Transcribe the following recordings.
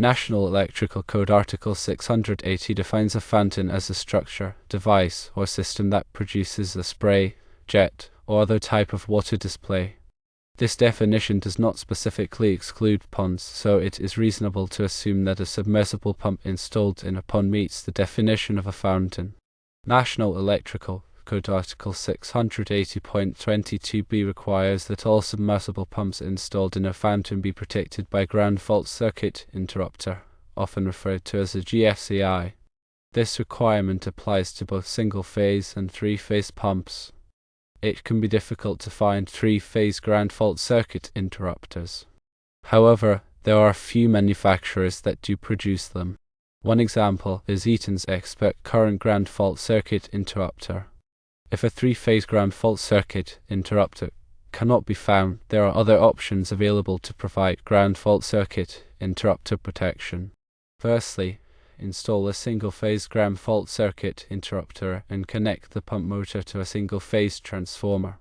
National Electrical Code Article 680 defines a fountain as a structure, device, or system that produces a spray, jet, or other type of water display. This definition does not specifically exclude ponds, so it is reasonable to assume that a submersible pump installed in a pond meets the definition of a fountain. National Electrical Code Article 680.22b requires that all submersible pumps installed in a fountain be protected by ground fault circuit interrupter, often referred to as a GFCI. This requirement applies to both single-phase and three-phase pumps. It can be difficult to find three-phase ground fault circuit interrupters. However, there are a few manufacturers that do produce them. One example is Eaton's Expert Current Ground Fault Circuit Interrupter. If a three-phase ground fault circuit interrupter cannot be found, there are other options available to provide ground fault circuit interrupter protection. Firstly, install a single-phase ground fault circuit interrupter and connect the pump motor to a single-phase transformer.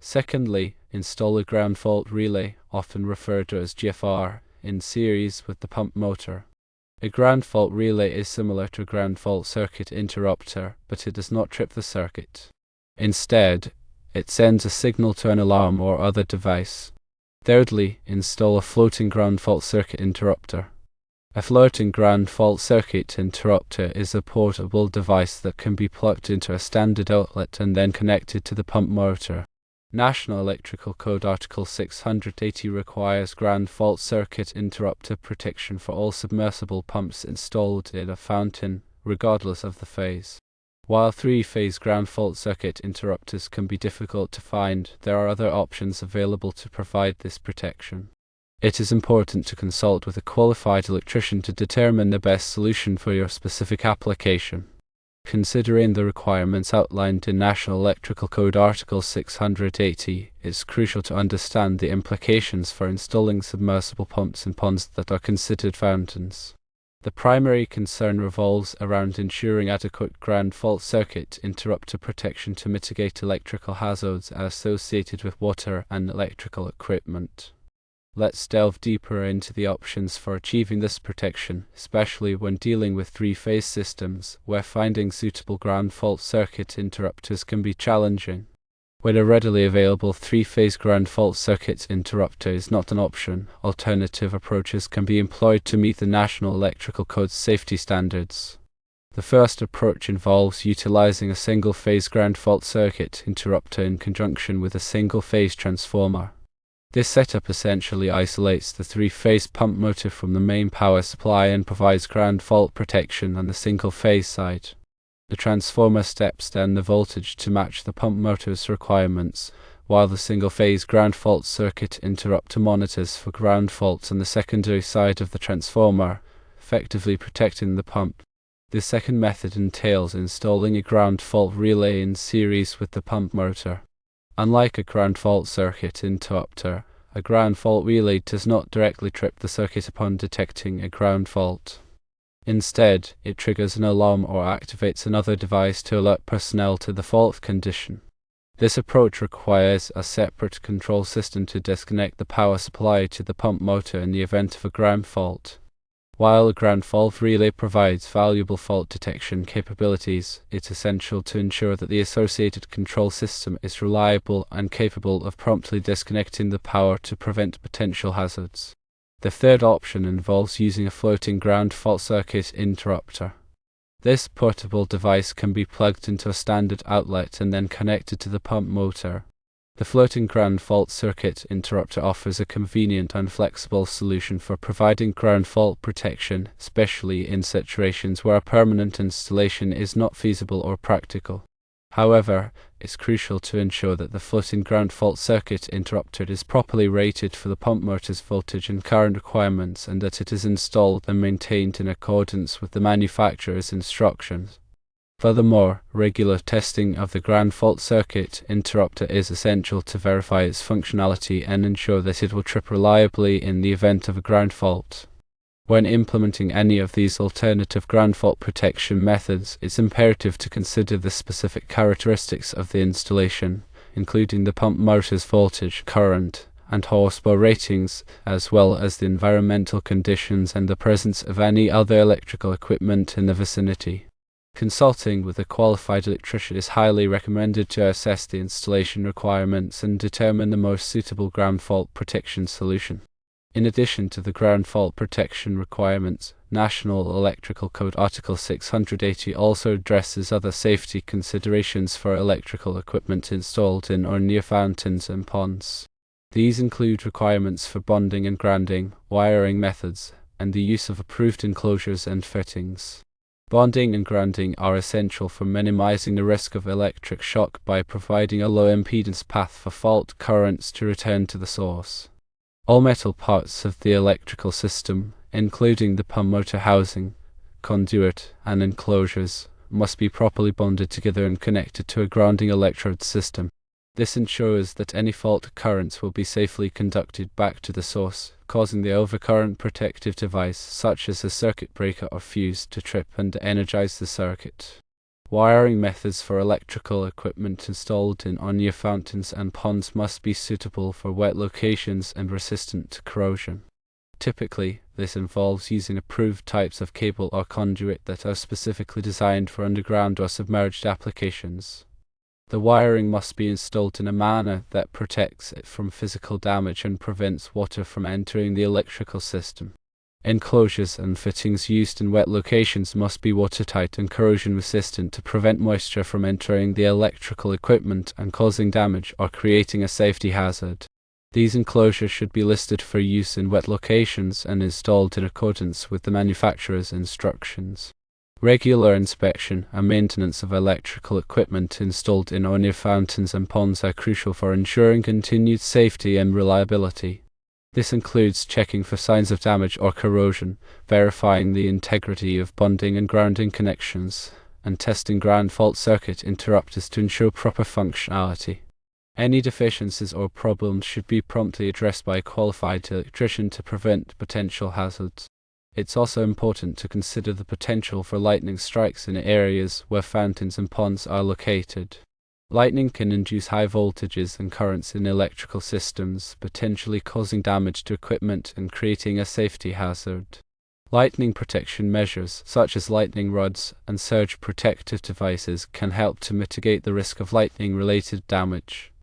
Secondly, install a ground fault relay, often referred to as GFR, in series with the pump motor. A ground fault relay is similar to a ground fault circuit interrupter, but it does not trip the circuit. Instead, it sends a signal to an alarm or other device. Thirdly, install a floating ground fault circuit interrupter. A floating ground fault circuit interrupter is a portable device that can be plugged into a standard outlet and then connected to the pump motor. National Electrical Code Article 680 requires ground fault circuit interrupter protection for all submersible pumps installed in a fountain, regardless of the phase. While three-phase ground fault circuit interrupters can be difficult to find, there are other options available to provide this protection. It is important to consult with a qualified electrician to determine the best solution for your specific application. Considering the requirements outlined in National Electrical Code Article 680, it's crucial to understand the implications for installing submersible pumps in ponds that are considered fountains. The primary concern revolves around ensuring adequate ground fault circuit interrupter protection to mitigate electrical hazards associated with water and electrical equipment. Let's delve deeper into the options for achieving this protection, especially when dealing with three-phase systems, where finding suitable ground fault circuit interrupters can be challenging. When a readily available three-phase ground fault circuit interrupter is not an option, alternative approaches can be employed to meet the National Electrical Code's safety standards. The first approach involves utilizing a single-phase ground fault circuit interrupter in conjunction with a single-phase transformer. This setup essentially isolates the three-phase pump motor from the main power supply and provides ground fault protection on the single-phase side. The transformer steps down the voltage to match the pump motor's requirements, while the single-phase ground fault circuit interrupter monitors for ground faults on the secondary side of the transformer, effectively protecting the pump. The second method entails installing a ground fault relay in series with the pump motor. Unlike a ground fault circuit interrupter, a ground fault relay does not directly trip the circuit upon detecting a ground fault. Instead, it triggers an alarm or activates another device to alert personnel to the fault condition. This approach requires a separate control system to disconnect the power supply to the pump motor in the event of a ground fault. While a ground fault relay provides valuable fault detection capabilities, it's essential to ensure that the associated control system is reliable and capable of promptly disconnecting the power to prevent potential hazards. The third option involves using a floating ground fault circuit interrupter. This portable device can be plugged into a standard outlet and then connected to the pump motor. The floating ground fault circuit interrupter offers a convenient and flexible solution for providing ground fault protection, especially in situations where a permanent installation is not feasible or practical. However, it's crucial to ensure that the floating ground fault circuit interrupter is properly rated for the pump motor's voltage and current requirements, and that it is installed and maintained in accordance with the manufacturer's instructions. Furthermore, regular testing of the ground fault circuit interrupter is essential to verify its functionality and ensure that it will trip reliably in the event of a ground fault. When implementing any of these alternative ground fault protection methods, it's imperative to consider the specific characteristics of the installation, including the pump motor's voltage, current, and horsepower ratings, as well as the environmental conditions and the presence of any other electrical equipment in the vicinity. Consulting with a qualified electrician is highly recommended to assess the installation requirements and determine the most suitable ground fault protection solution. In addition to the ground fault protection requirements, National Electrical Code Article 680 also addresses other safety considerations for electrical equipment installed in or near fountains and ponds. These include requirements for bonding and grounding, wiring methods, and the use of approved enclosures and fittings. Bonding and grounding are essential for minimizing the risk of electric shock by providing a low impedance path for fault currents to return to the source. All metal parts of the electrical system, including the pump motor housing, conduit, and enclosures, must be properly bonded together and connected to a grounding electrode system. This ensures that any fault currents will be safely conducted back to the source, causing the overcurrent protective device, such as a circuit breaker or fuse, to trip and energize the circuit. Wiring methods for electrical equipment installed in or near fountains and ponds must be suitable for wet locations and resistant to corrosion. Typically, this involves using approved types of cable or conduit that are specifically designed for underground or submerged applications. The wiring must be installed in a manner that protects it from physical damage and prevents water from entering the electrical system. Enclosures and fittings used in wet locations must be watertight and corrosion-resistant to prevent moisture from entering the electrical equipment and causing damage or creating a safety hazard. These enclosures should be listed for use in wet locations and installed in accordance with the manufacturer's instructions. Regular inspection and maintenance of electrical equipment installed in or near fountains and ponds are crucial for ensuring continued safety and reliability. This includes checking for signs of damage or corrosion, verifying the integrity of bonding and grounding connections, and testing ground fault circuit interrupters to ensure proper functionality. Any deficiencies or problems should be promptly addressed by a qualified electrician to prevent potential hazards. It's also important to consider the potential for lightning strikes in areas where fountains and ponds are located. Lightning can induce high voltages and currents in electrical systems, potentially causing damage to equipment and creating a safety hazard. Lightning protection measures, such as lightning rods and surge protective devices, can help to mitigate the risk of lightning-related damage.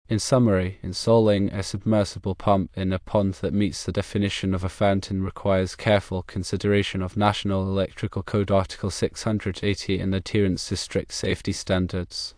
In summary, installing a submersible pump in a pond that meets the definition of a fountain requires careful consideration of National Electrical Code Article 680 and adherence to strict safety standards.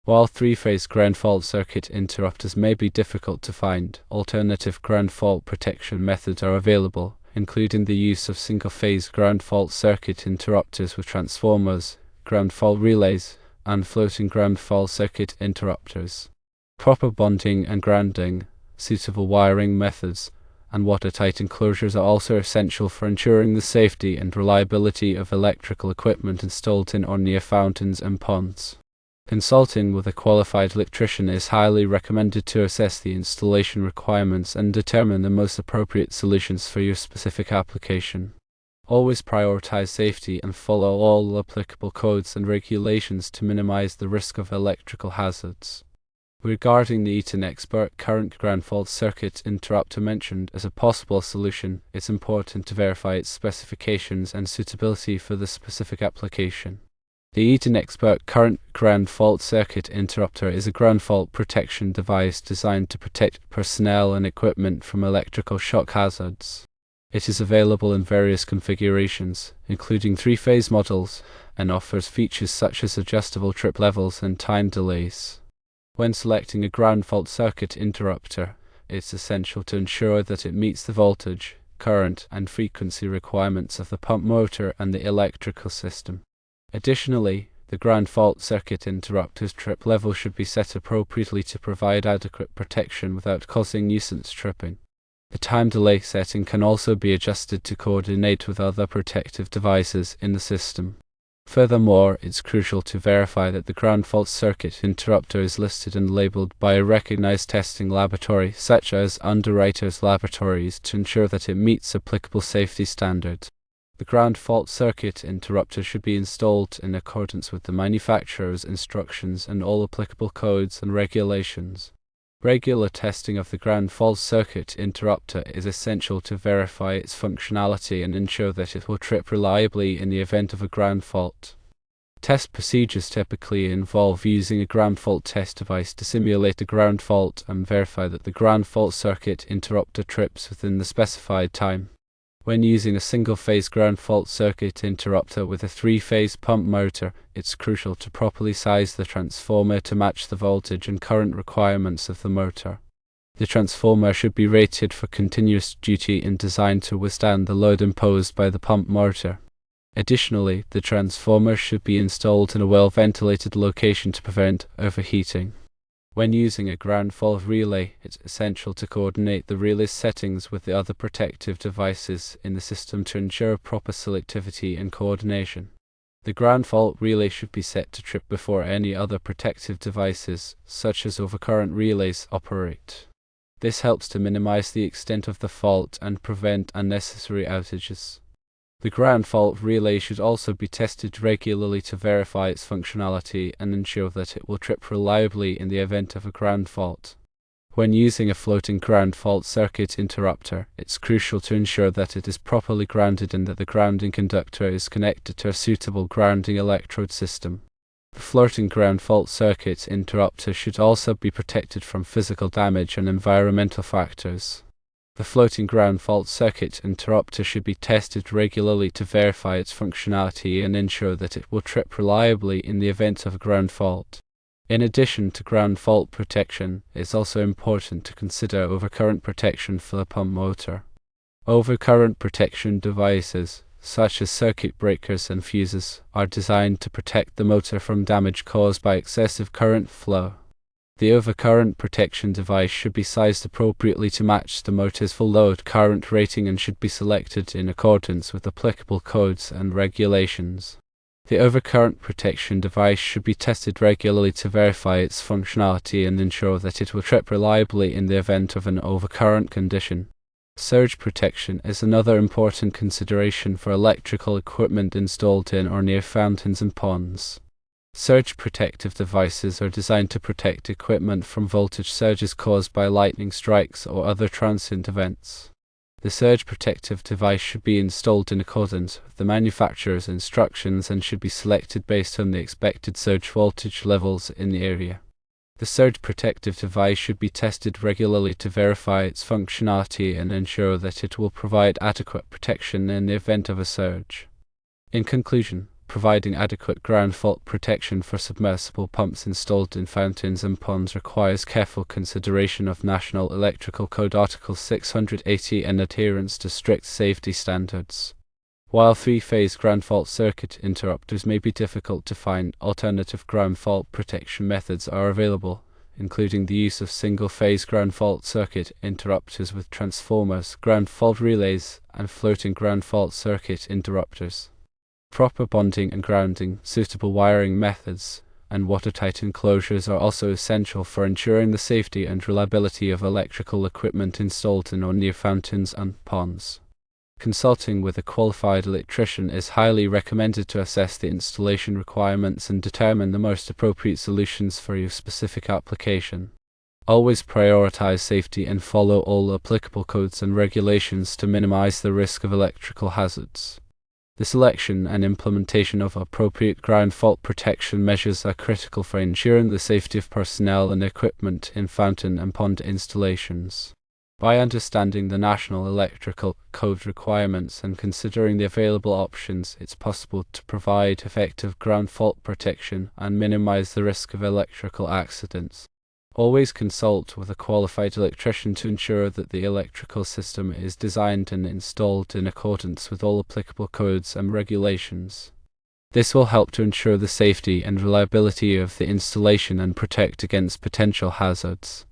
While three-phase ground fault circuit interrupters may be difficult to find, alternative ground fault protection methods are available, including the use of single-phase ground fault circuit interrupters with transformers, ground fault relays, and floating ground fault circuit interrupters. Proper bonding and grounding, suitable wiring methods, and watertight enclosures are also essential for ensuring the safety and reliability of electrical equipment installed in or near fountains and ponds. Consulting with a qualified electrician is highly recommended to assess the installation requirements and determine the most appropriate solutions for your specific application. Always prioritize safety and follow all applicable codes and regulations to minimize the risk of electrical hazards. Regarding the Eaton Expert current ground fault circuit interrupter mentioned as a possible solution, it's important to verify its specifications and suitability for the specific application. The Eaton Expert current ground fault circuit interrupter is a ground fault protection device designed to protect personnel and equipment from electrical shock hazards. It is available in various configurations, including three-phase models, and offers features such as adjustable trip levels and time delays. When selecting a ground fault circuit interrupter, it's essential to ensure that it meets the voltage, current, and frequency requirements of the pump motor and the electrical system. Additionally, the ground fault circuit interrupter's trip level should be set appropriately to provide adequate protection without causing nuisance tripping. The time delay setting can also be adjusted to coordinate with other protective devices in the system. Furthermore, it's crucial to verify that the ground fault circuit interrupter is listed and labeled by a recognized testing laboratory, such as Underwriters Laboratories, to ensure that it meets applicable safety standards. The ground fault circuit interrupter should be installed in accordance with the manufacturer's instructions and all applicable codes and regulations. Regular testing of the ground fault circuit interrupter is essential to verify its functionality and ensure that it will trip reliably in the event of a ground fault. Test procedures typically involve using a ground fault test device to simulate a ground fault and verify that the ground fault circuit interrupter trips within the specified time. When using a single-phase ground fault circuit interrupter with a 3-phase pump motor, it's crucial to properly size the transformer to match the voltage and current requirements of the motor. The transformer should be rated for continuous duty and designed to withstand the load imposed by the pump motor. Additionally, the transformer should be installed in a well-ventilated location to prevent overheating. When using a ground fault relay, it's essential to coordinate the relay's settings with the other protective devices in the system to ensure proper selectivity and coordination. The ground fault relay should be set to trip before any other protective devices, such as overcurrent relays, operate. This helps to minimize the extent of the fault and prevent unnecessary outages. The ground fault relay should also be tested regularly to verify its functionality and ensure that it will trip reliably in the event of a ground fault. When using a floating ground fault circuit interrupter, it's crucial to ensure that it is properly grounded and that the grounding conductor is connected to a suitable grounding electrode system. The floating ground fault circuit interrupter should also be protected from physical damage and environmental factors. The floating ground fault circuit interrupter should be tested regularly to verify its functionality and ensure that it will trip reliably in the event of a ground fault. In addition to ground fault protection, it's also important to consider overcurrent protection for the pump motor. Overcurrent protection devices, such as circuit breakers and fuses, are designed to protect the motor from damage caused by excessive current flow. The overcurrent protection device should be sized appropriately to match the motor's full load current rating and should be selected in accordance with applicable codes and regulations. The overcurrent protection device should be tested regularly to verify its functionality and ensure that it will trip reliably in the event of an overcurrent condition. Surge protection is another important consideration for electrical equipment installed in or near fountains and ponds. Surge protective devices are designed to protect equipment from voltage surges caused by lightning strikes or other transient events. The surge protective device should be installed in accordance with the manufacturer's instructions and should be selected based on the expected surge voltage levels in the area. The surge protective device should be tested regularly to verify its functionality and ensure that it will provide adequate protection in the event of a surge. In conclusion, providing adequate ground fault protection for submersible pumps installed in fountains and ponds requires careful consideration of National Electrical Code Article 680 and adherence to strict safety standards. While 3-phase ground fault circuit interrupters may be difficult to find, alternative ground fault protection methods are available, including the use of single-phase ground fault circuit interrupters with transformers, ground fault relays, and floating ground fault circuit interrupters. Proper bonding and grounding, suitable wiring methods, and watertight enclosures are also essential for ensuring the safety and reliability of electrical equipment installed in or near fountains and ponds. Consulting with a qualified electrician is highly recommended to assess the installation requirements and determine the most appropriate solutions for your specific application. Always prioritize safety and follow all applicable codes and regulations to minimize the risk of electrical hazards. The selection and implementation of appropriate ground fault protection measures are critical for ensuring the safety of personnel and equipment in fountain and pond installations. By understanding the National Electrical Code requirements and considering the available options, it's possible to provide effective ground fault protection and minimize the risk of electrical accidents. Always consult with a qualified electrician to ensure that the electrical system is designed and installed in accordance with all applicable codes and regulations. This will help to ensure the safety and reliability of the installation and protect against potential hazards.